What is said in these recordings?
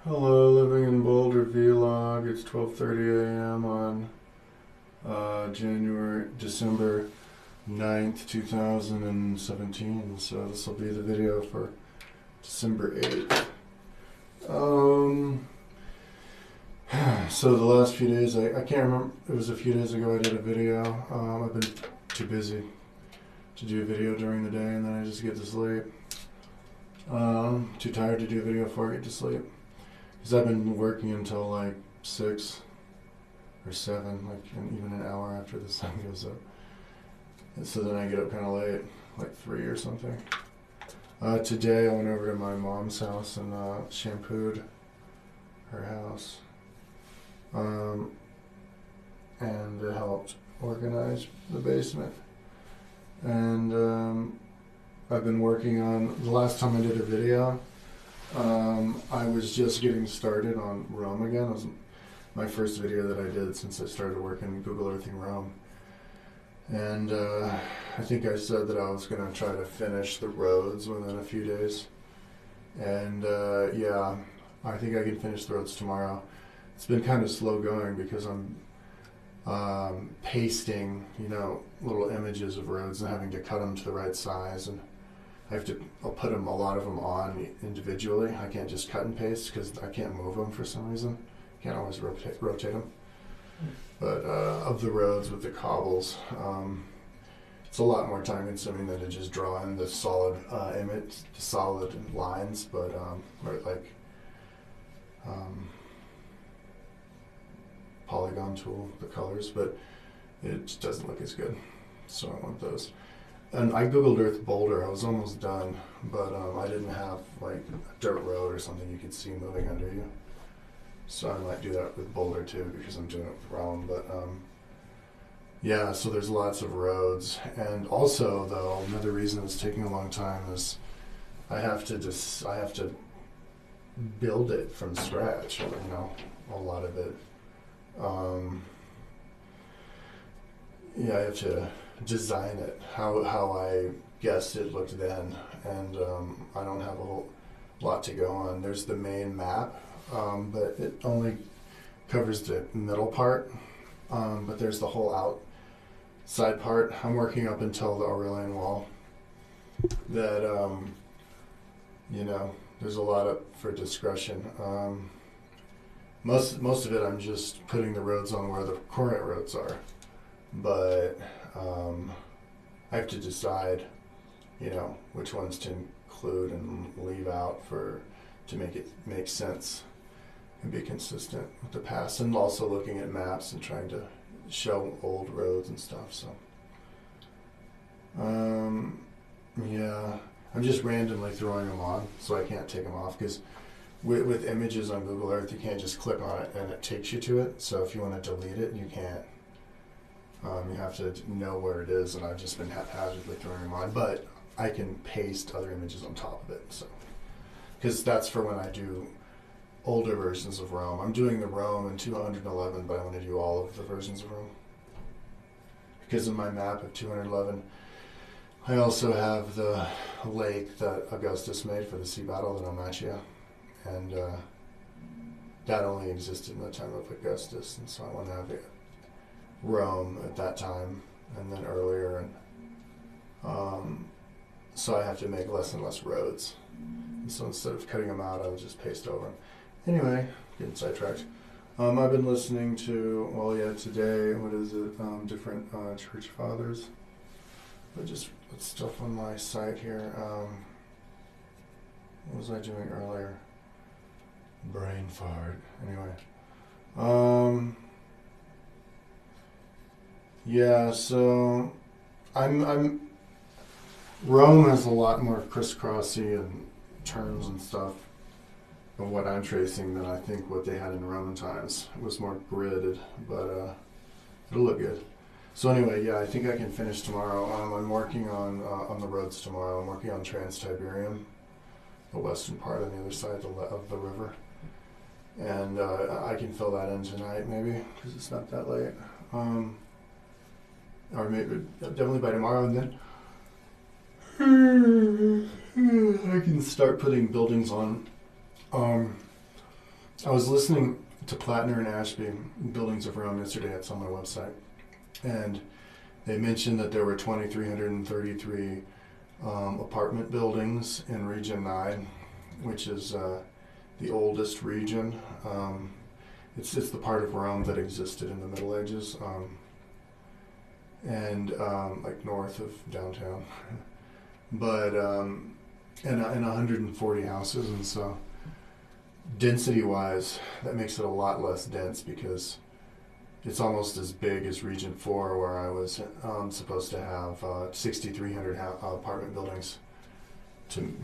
Hello, living in Boulder vlog. It's 12:30 a.m. on December 9th, 2017. So this will be the video for December 8th. So the last few days, I can't remember, it was a few days ago I did a video. I've been too busy to do a video during the day, and then I just get to sleep. Too tired to do a video before I get to sleep. Because I've been working until like 6 or 7, even an hour after the sun goes up. And so then I get up kind of late, like 3 or something. Today I went over to my mom's house and shampooed her house. And helped organize the basement. And I've been working on, the last time I did a video, I was just getting started on Rome again. It was my first video that I did since I started working Google Earthing Rome. And I think I said that I was going to try to finish the roads within a few days. And yeah, I think I can finish the roads tomorrow. It's been kind of slow going because I'm pasting, little images of roads and having to cut them to the right size. And I'll put a lot of them on individually. I can't just cut and paste because I can't move them for some reason. Can't always rotate them. But of the roads with the cobbles, it's a lot more time consuming than to just draw in the solid image, the solid lines, but polygon tool, the colors, but it just doesn't look as good. So I want those. And I Googled Earth Boulder. I was almost done, but I didn't have like a dirt road or something you could see moving under you. So I might do that with Boulder too because I'm doing it with Rome. But yeah, so there's lots of roads. And also, though, another reason it's taking a long time is I have to build it from scratch. A lot of it. Yeah, I have to design it how I guessed it looked then, and I don't have a whole lot to go on. There's the main map, but it only covers the middle part, but there's the whole outside part. I'm working up until the Aurelian Wall. That there's a lot up for discretion. Most of it I'm just putting the roads on where the current roads are, but I have to decide, which ones to include and leave out to make it make sense and be consistent with the past, and also looking at maps and trying to show old roads and stuff. So, yeah, I'm just randomly throwing them on, so I can't take them off because with images on Google Earth, you can't just click on it and it takes you to it. So if you want to delete it, you can't. You have to know where it is, and I've just been haphazardly throwing them on. But I can paste other images on top of it, so because that's for when I do older versions of Rome. I'm doing the Rome in 211, but I want to do all of the versions of Rome because in my map of 211, I also have the lake that Augustus made for the sea battle, the Nomatia, and that only existed in the time of Augustus, and so I want to have it. Rome at that time and then earlier, and so I have to make less and less roads, and so instead of cutting them out, I would just paste over them. Anyway, getting sidetracked. I've been listening to today, what is it, different church fathers, but just stuff on my site here. What was I doing earlier? Brain fart. Anyway, yeah, so I'm Rome has a lot more crisscrossy and turns and stuff of what I'm tracing than I think what they had in Roman times. It was more gridded, but it'll look good. So anyway, yeah, I think I can finish tomorrow. I'm working on the roads tomorrow. I'm working on Trans-Tiberium, the western part on the other side of the river. And I can fill that in tonight maybe, because it's not that late. Or maybe definitely by tomorrow, and then I can start putting buildings on I was listening to Plattner and Ashby, Buildings of Rome, yesterday. It's on my website. And they mentioned that there were 2,333 apartment buildings in Region 9, which is the oldest region. It's the part of Rome that existed in the Middle Ages, and like north of downtown. But and 140 houses, and so density-wise, that makes it a lot less dense because it's almost as big as Region 4, where I was supposed to have 6,300 apartment buildings to,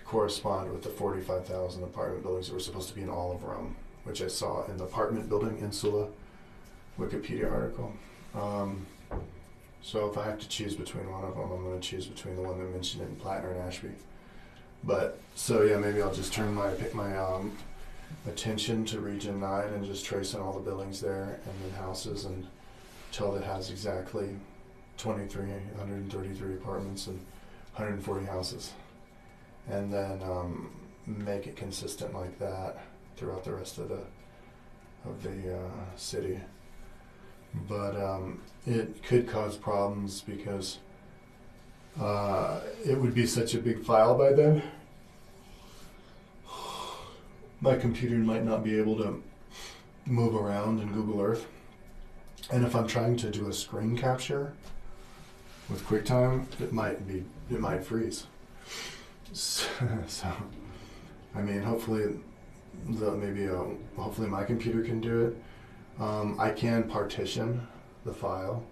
correspond with the 45,000 apartment buildings that were supposed to be in all of Rome, which I saw in the apartment building Insula Wikipedia article. So if I have to choose between one of them, I'm going to choose between the one that mentioned in Plattner and Ashby. But, so yeah, maybe I'll just turn my attention to Region 9 and just trace in all the buildings there and then houses until it has exactly 2,333 apartments and 140 houses. And then make it consistent like that throughout the rest of the city. But it could cause problems because it would be such a big file by then. My computer might not be able to move around in Google Earth. And if I'm trying to do a screen capture with QuickTime, it might freeze. So I mean, hopefully my computer can do it. I can partition the file,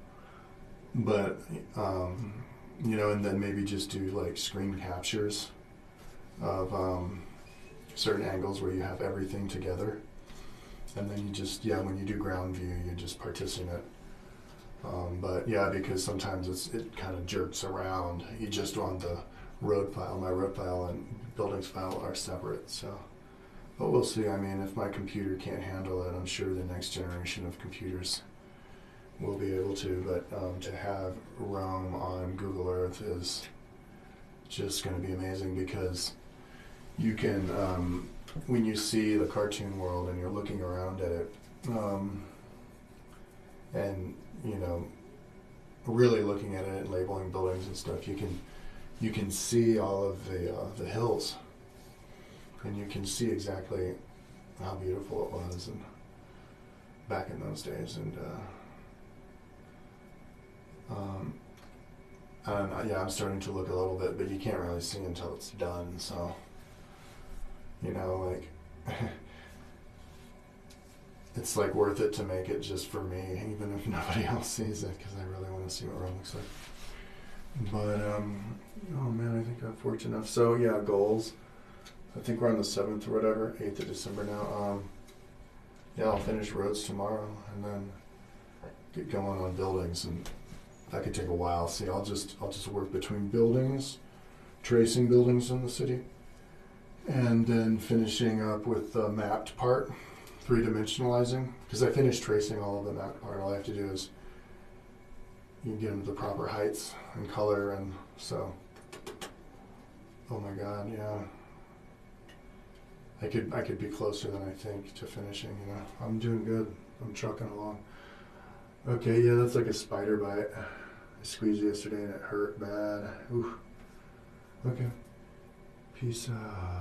but and then maybe just do like screen captures of certain angles where you have everything together, and then you just when you do ground view, you just partition it. But yeah, because sometimes it kind of jerks around. You just want the road file. My road file and buildings file are separate, so. But we'll see. I mean, if my computer can't handle it, I'm sure the next generation of computers will be able to. But to have Rome on Google Earth is just going to be amazing because you can, when you see the cartoon world and you're looking around at it, and really looking at it and labeling buildings and stuff, you can see all of the hills. And you can see exactly how beautiful it was and back in those days. And I'm starting to look a little bit, but you can't really see until it's done. So, it's like worth it to make it just for me, even if nobody else sees it, because I really want to see what Rome looks like. But, oh man, I think I'm fortunate enough. So yeah, goals. I think we're on the 7th or whatever, 8th of December now. I'll finish roads tomorrow and then get going on buildings, and that could take a while. See, I'll just work between buildings, tracing buildings in the city, and then finishing up with the mapped part, 3-dimensionalizing. Because I finished tracing all of the mapped part. All I have to do is you can get them to the proper heights and color, and so. Oh my God, yeah. I could be closer than I think to finishing, I'm doing good. I'm trucking along. Okay, yeah, that's like a spider bite. I squeezed it yesterday and it hurt bad. Ooh. Okay. Peace out.